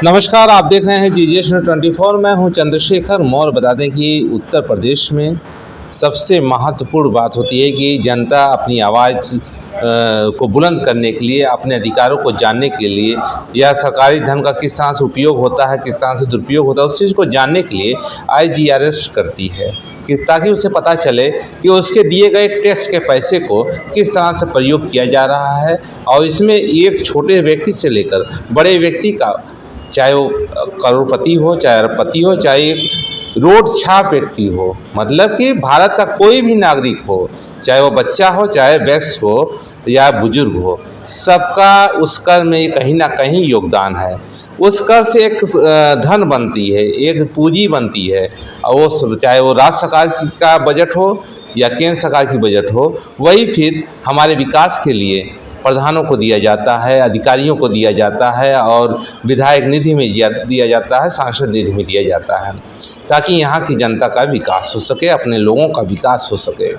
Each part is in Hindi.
नमस्कार, आप देख रहे हैं जीजीएस 24। मैं हूं चंद्रशेखर मौर्य। बता दें कि उत्तर प्रदेश में सबसे महत्वपूर्ण बात होती है कि जनता अपनी आवाज़ को बुलंद करने के लिए, अपने अधिकारों को जानने के लिए या सरकारी धन का किस तरह से उपयोग होता है, किस तरह से दुरुपयोग होता है, उस चीज़ को जानने के लिए IGRS करती है कि ताकि उसे पता चले कि उसके दिए गए टैक्स के पैसे को किस तरह से प्रयोग किया जा रहा है। और इसमें एक छोटे व्यक्ति से लेकर बड़े व्यक्ति का, चाहे वो करोड़पति हो, चाहे अरबपति हो, चाहे एक रोड छाप व्यक्ति हो, मतलब कि भारत का कोई भी नागरिक हो, चाहे वो बच्चा हो, चाहे वयस्क हो या बुजुर्ग हो, सबका उस कर में कहीं ना कहीं योगदान है। उस कर से एक धन बनती है, एक पूंजी बनती है। और वो चाहे वो राज्य सरकार का बजट हो या केंद्र सरकार की बजट हो, वही फिर हमारे विकास के लिए प्रधानों को दिया जाता है, अधिकारियों को दिया जाता है और विधायक निधि में दिया जाता है, सांसद निधि में दिया जाता है, ताकि यहाँ की जनता का विकास हो सके, अपने लोगों का विकास हो सके।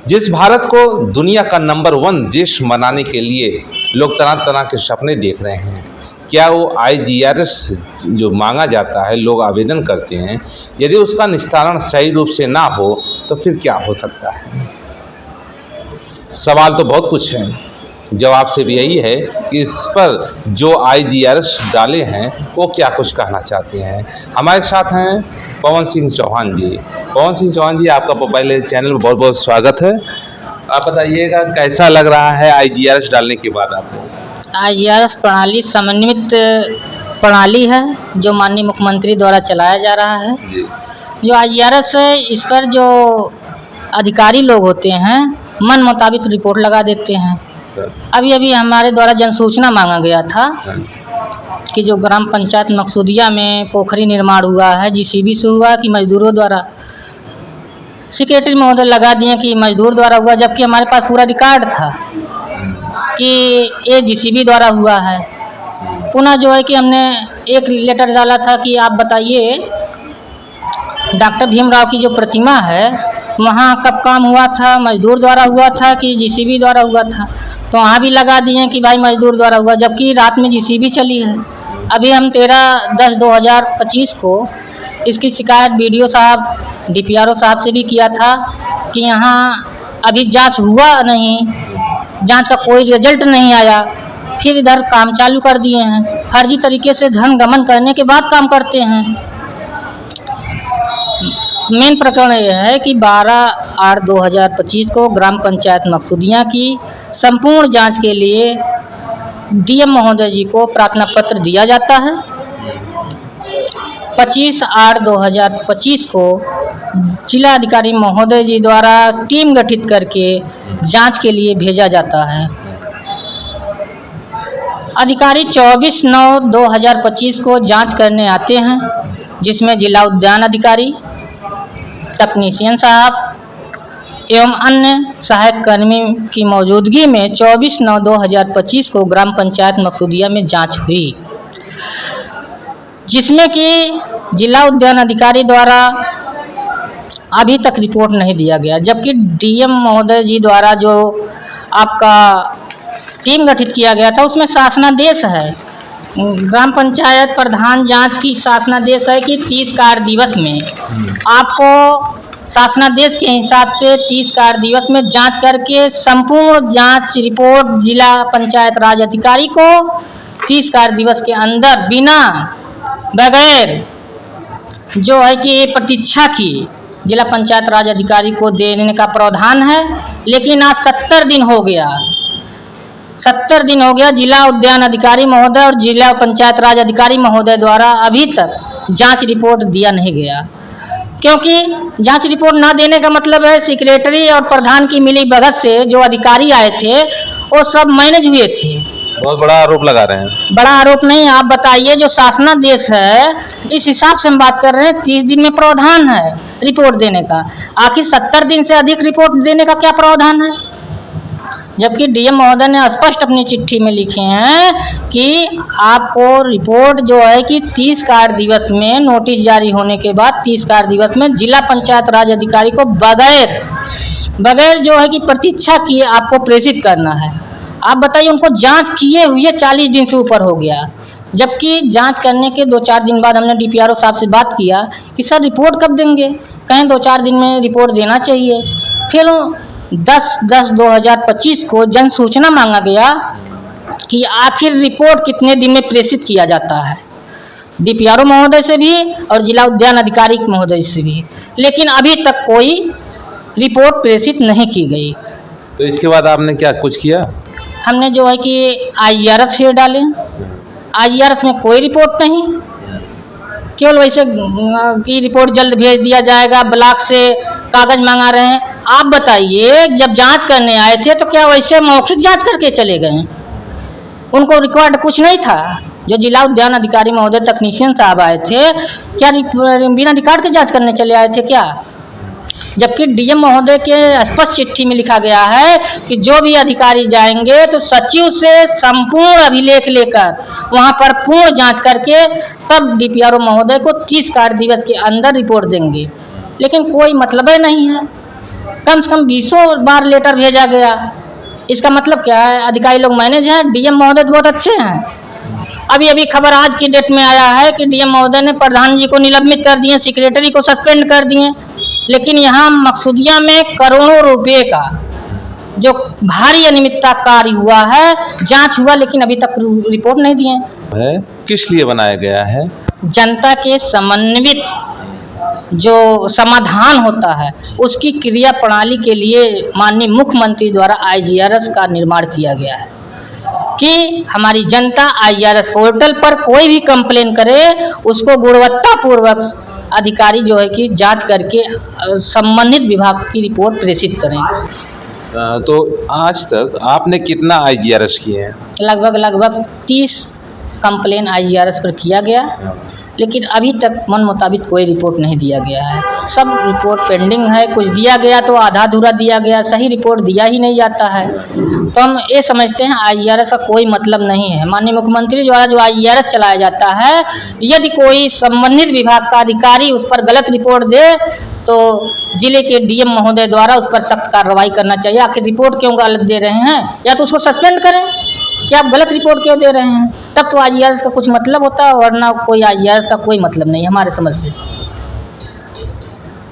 जिस भारत को दुनिया का नंबर 1 देश बनाने के लिए लोग तरह तरह के सपने देख रहे हैं, क्या वो IGRS जो मांगा जाता है, लोग आवेदन करते हैं, यदि उसका निस्तारण सही रूप से ना हो तो फिर क्या हो सकता है? सवाल तो बहुत कुछ है। जवाब सिर्फ यही है कि इस पर जो IGRS डाले हैं वो क्या कुछ कहना चाहते हैं। हमारे साथ हैं पवन सिंह चौहान जी। पवन सिंह चौहान जी, आपका पहले चैनल में बहुत बहुत स्वागत है। आप बताइएगा कैसा लग रहा है IGRS डालने के बाद आपको? IGRS प्रणाली समन्वित प्रणाली है जो माननीय मुख्यमंत्री द्वारा चलाया जा रहा है। जो IGRS है, इस पर जो अधिकारी लोग होते हैं मन मुताबिक रिपोर्ट लगा देते हैं। अभी अभी हमारे द्वारा जनसूचना मांगा गया था कि जो ग्राम पंचायत मकसूदिया में पोखरी निर्माण हुआ है, JCB से हुआ कि मजदूरों द्वारा। सेक्रेटरी महोदय लगा दिए कि मजदूर द्वारा हुआ, जबकि हमारे पास पूरा रिकॉर्ड था कि ये JCB द्वारा हुआ है। पुनः जो है कि हमने एक लेटर डाला था कि आप बताइए डॉक्टर भीमराव की जो प्रतिमा है वहाँ कब काम हुआ था, मजदूर द्वारा हुआ था कि JCB द्वारा हुआ था। तो वहाँ भी लगा दिए कि भाई मजदूर द्वारा हुआ, जबकि रात में JCB चली है। अभी हम 13/10/2025 को इसकी शिकायत BDO साहब, DPRO साहब से भी किया था कि यहाँ अभी जांच हुआ नहीं, जांच का कोई रिजल्ट नहीं आया। फिर इधर काम चालू कर दिए हैं, फर्जी तरीके से धन गमन करने के बाद काम करते हैं। मेन प्रकरण यह है कि 12/8/2025 को ग्राम पंचायत मकसूदिया की संपूर्ण जांच के लिए DM महोदय जी को प्रार्थना पत्र दिया जाता है। 25/8/2025 को जिला अधिकारी महोदय जी द्वारा टीम गठित करके जांच के लिए भेजा जाता है। अधिकारी 24/9/2025 को जांच करने आते हैं, जिसमें जिला उद्यान अधिकारी, तकनीशियन साहब एवं अन्य सहायक कर्मी की मौजूदगी में 24/9/2025 को ग्राम पंचायत मकसूदिया में जांच हुई, जिसमें कि जिला उद्यान अधिकारी द्वारा अभी तक रिपोर्ट नहीं दिया गया, जबकि DM महोदय जी द्वारा जो आपका टीम गठित किया गया था उसमें शासनादेश है। ग्राम पंचायत प्रधान जांच की शासनादेश है कि 30 कार्य दिवस में आपको शासनादेश के हिसाब से 30 कार्य दिवस में जांच करके संपूर्ण जांच रिपोर्ट जिला पंचायत राज अधिकारी को 30 कार्य दिवस के अंदर बिना बगैर जो है कि प्रतीक्षा की जिला पंचायत राज अधिकारी को देने का प्रावधान है। लेकिन आज 70 दिन हो गया, 70 दिन हो गया, जिला उद्यान अधिकारी महोदय और जिला पंचायत राज अधिकारी महोदय द्वारा अभी तक जांच रिपोर्ट दिया नहीं गया। क्योंकि जांच रिपोर्ट ना देने का मतलब है सेक्रेटरी और प्रधान की मिली भगत से जो अधिकारी आए थे वो सब मैनेज हुए थे। बहुत बड़ा आरोप लगा रहे हैं। बड़ा आरोप नहीं, आप बताइए जो शासनादेश है इस हिसाब से हम बात कर रहे हैं, 30 दिन में प्रावधान है रिपोर्ट देने का। आखिर 70 दिन से अधिक रिपोर्ट देने का क्या प्रावधान है? जबकि DM महोदय ने स्पष्ट अपनी चिट्ठी में लिखे हैं कि आपको रिपोर्ट जो है कि 30 कार्य दिवस में नोटिस जारी होने के बाद 30 कार्य दिवस में जिला पंचायत राज अधिकारी को बगैर जो है कि प्रतीक्षा किए आपको प्रेषित करना है। आप बताइए, उनको जांच किए हुए 40 दिन से ऊपर हो गया, जबकि जांच करने के 2-4 दिन बाद हमने डीपीआरओ साहब से बात किया कि सर रिपोर्ट कब देंगे, कहें 2-4 दिन में रिपोर्ट देना चाहिए। फिर 10/10/2025 को जन सूचना मांगा गया कि आखिर रिपोर्ट कितने दिन में प्रेषित किया जाता है, डीपीआरओ महोदय से भी और जिला उद्यान अधिकारी महोदय से भी, लेकिन अभी तक कोई रिपोर्ट प्रेषित नहीं की गई। तो इसके बाद आपने क्या कुछ किया? हमने जो है कि आईजीआरएस फिर डाले, आईजीआरएस में कोई रिपोर्ट नहीं, केवल वैसे की रिपोर्ट जल्द भेज दिया जाएगा, ब्लॉक से कागज मंगा रहे हैं। आप बताइए, जब जांच करने आए थे तो क्या वैसे मौखिक जांच करके चले गए? उनको रिकॉर्ड कुछ नहीं था। जो जिला उद्यान अधिकारी महोदय तकनीशियन साहब आए थे, क्या बिना रिकॉर्ड के जांच करने चले आए थे क्या? जबकि डीएम महोदय के स्पष्ट चिट्ठी में लिखा गया है कि जो भी अधिकारी जाएंगे तो सचिव से संपूर्ण अभिलेख लेकर वहां पर पूर्ण जांच करके तब डीपीआरओ महोदय को 30 कार्य दिवस के अंदर रिपोर्ट देंगे। लेकिन कोई मतलब ही नहीं है। कम से कम 20 बार लेटर भेजा गया। इसका मतलब क्या है? अधिकारी लोग मैनेज हैं, डीएम महोदय बहुत अच्छे हैं। अभी अभी खबर आज की डेट में आया है कि डीएम महोदय ने प्रधान जी को निलंबित कर दिए, सेक्रेटरी को सस्पेंड कर दिए। लेकिन यहाँ मकसूदिया में करोड़ों रुपए का जो भारी अनियमितता कार्य हुआ है, जांच हुआ, लेकिन अभी तक रिपोर्ट नहीं दिए है। किस लिए बनाया गया है? जनता के समन्वित जो समाधान होता है उसकी क्रिया प्रणाली के लिए माननीय मुख्यमंत्री द्वारा आईजीआरएस का निर्माण किया गया है कि हमारी जनता आईजीआरएस पोर्टल पर कोई भी कंप्लेन करे उसको गुणवत्तापूर्वक अधिकारी जो है कि जांच करके संबंधित विभाग की रिपोर्ट प्रेषित करें। तो आज तक आपने कितना आईजीआरएस किए हैं? लगभग 30 कंप्लेन आईजीआरएस पर किया गया, लेकिन अभी तक मन मुताबिक कोई रिपोर्ट नहीं दिया गया है। सब रिपोर्ट पेंडिंग है। कुछ दिया गया तो आधा अधूरा दिया गया, सही रिपोर्ट दिया ही नहीं जाता है। तो हम ये समझते हैं आईजीआरएस का कोई मतलब नहीं है। माननीय मुख्यमंत्री द्वारा जो आईजीआरएस चलाया जाता है, यदि कोई संबंधित विभाग का अधिकारी उस पर गलत रिपोर्ट दे तो जिले के डीएम महोदय द्वारा उस पर सख्त कार्रवाई करना चाहिए। आखिर रिपोर्ट क्यों गलत दे रहे हैं, या तो उसको सस्पेंड करें कि आप गलत रिपोर्ट क्यों दे रहे हैं, तब तो आईजीआरएस का कुछ मतलब होता है, वरना कोई आईजीआरएस का कोई मतलब नहीं हमारे समझ से।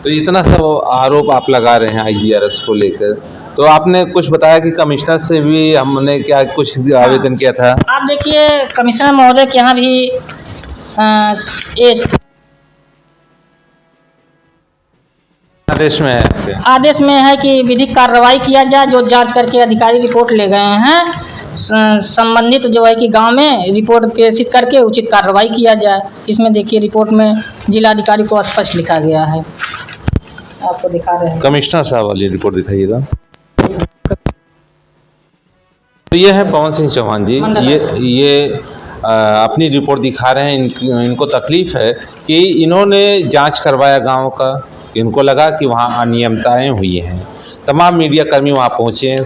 तो इतना सब आरोप आप लगा रहे हैं आईजीआरएस को लेकर, तो आपने कुछ बताया कि कमिश्नर से भी हमने क्या कुछ आवेदन किया था? आप देखिए, कमिश्नर महोदय के यहाँ भी एक आदेश में है कि विधिक कार्रवाई किया जाए। जो जांच करके अधिकारी रिपोर्ट ले गए हैं, संबंधित जो है कि गांव में रिपोर्ट प्रेषित करके उचित कार्रवाई किया जाए। इसमें देखिए रिपोर्ट में जिलाधिकारी को स्पष्ट लिखा गया है, आपको दिखा रहे हैं। कमिश्नर साहब वाली रिपोर्ट दिखाइएगा। तो ये है पवन सिंह चौहान जी, ये अपनी रिपोर्ट दिखा रहे हैं। इनको तकलीफ है कि इन्होंने जांच करवाया गांव का, इनको लगा कि वहाँ अनियमितताएं हुई हैं। तमाम मीडिया कर्मी वहाँ पहुँचे,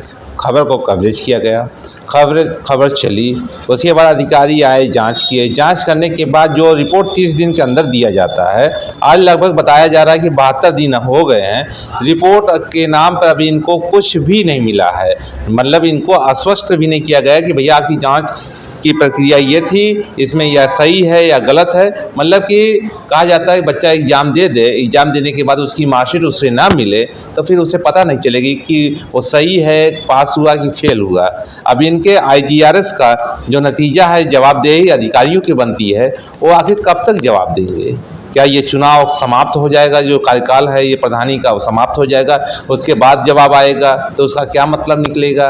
खबर को कवरेज किया गया, खबर चली। उसके बाद अधिकारी आए, जांच किए। जांच करने के बाद जो रिपोर्ट 30 दिन के अंदर दिया जाता है, आज लगभग बताया जा रहा है कि 72 दिन हो गए हैं। रिपोर्ट के नाम पर अभी इनको कुछ भी नहीं मिला है। मतलब इनको आश्वस्त भी नहीं किया गया कि भैया आपकी जांच की प्रक्रिया ये थी, इसमें यह सही है या गलत है। मतलब कि कहा जाता है बच्चा एग्ज़ाम दे दे, एग्ज़ाम देने के बाद उसकी मार्कशीट उससे ना मिले तो फिर उसे पता नहीं चलेगी कि वो सही है, पास हुआ कि फेल हुआ। अब इनके आईजीआरएस का जो नतीजा है, जवाबदेही अधिकारियों की बनती है, वो आखिर कब तक जवाब देंगे? क्या ये चुनाव समाप्त हो जाएगा, जो कार्यकाल है ये प्रधानी का वो समाप्त हो जाएगा, उसके बाद जवाब आएगा तो उसका क्या मतलब निकलेगा?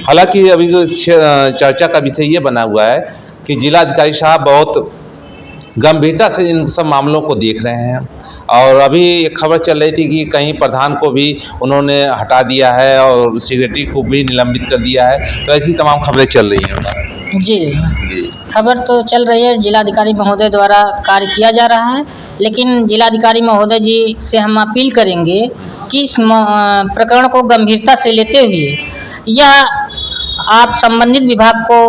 हालांकि अभी चर्चा का विषय ये बना हुआ है कि जिलाधिकारी साहब बहुत गंभीरता से इन सब मामलों को देख रहे हैं। और अभी एक खबर चल रही थी कि कहीं प्रधान को भी उन्होंने हटा दिया है और सेक्रेटरी को भी निलंबित कर दिया है। तो ऐसी तमाम खबरें चल रही हैं। जी, खबर तो चल रही है, जिलाधिकारी महोदय द्वारा कार्य किया जा रहा है। लेकिन जिलाधिकारी महोदय जी से हम अपील करेंगे कि इस प्रकरण को गंभीरता से लेते हुए यह आप संबंधित विभाग को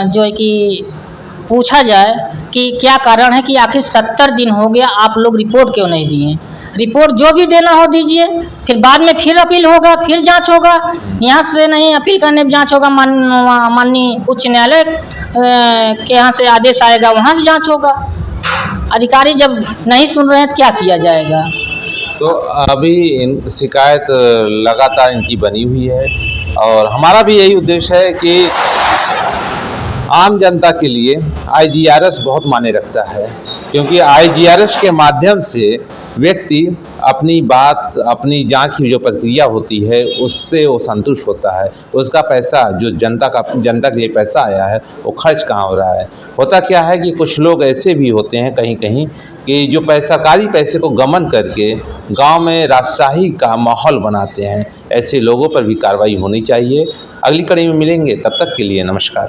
जो है कि पूछा जाए कि क्या कारण है कि आखिर 70 दिन हो गया, आप लोग रिपोर्ट क्यों नहीं दिए। रिपोर्ट जो भी देना हो दीजिए, फिर बाद में फिर अपील होगा, फिर जांच होगा। यहाँ से नहीं अपील करने पे जांच होगा, माननीय उच्च न्यायालय के यहाँ से आदेश आएगा, वहाँ से जांच होगा। अधिकारी जब नहीं सुन रहे हैं तो क्या किया जाएगा। तो अभी शिकायत लगातार इनकी बनी हुई है और हमारा भी यही उद्देश्य है कि आम जनता के लिए IGRS बहुत मायने रखता है, क्योंकि IGRS के माध्यम से व्यक्ति अपनी बात, अपनी जांच की जो प्रक्रिया होती है उससे वो संतुष्ट होता है। उसका पैसा जो जनता के लिए पैसा आया है वो खर्च कहाँ हो रहा है। होता क्या है कि कुछ लोग ऐसे भी होते हैं कहीं कहीं कि जो सरकारी पैसे को गमन करके गांव में राजशाही का माहौल बनाते हैं। ऐसे लोगों पर भी कार्रवाई होनी चाहिए। अगली कड़ी में मिलेंगे, तब तक के लिए नमस्कार।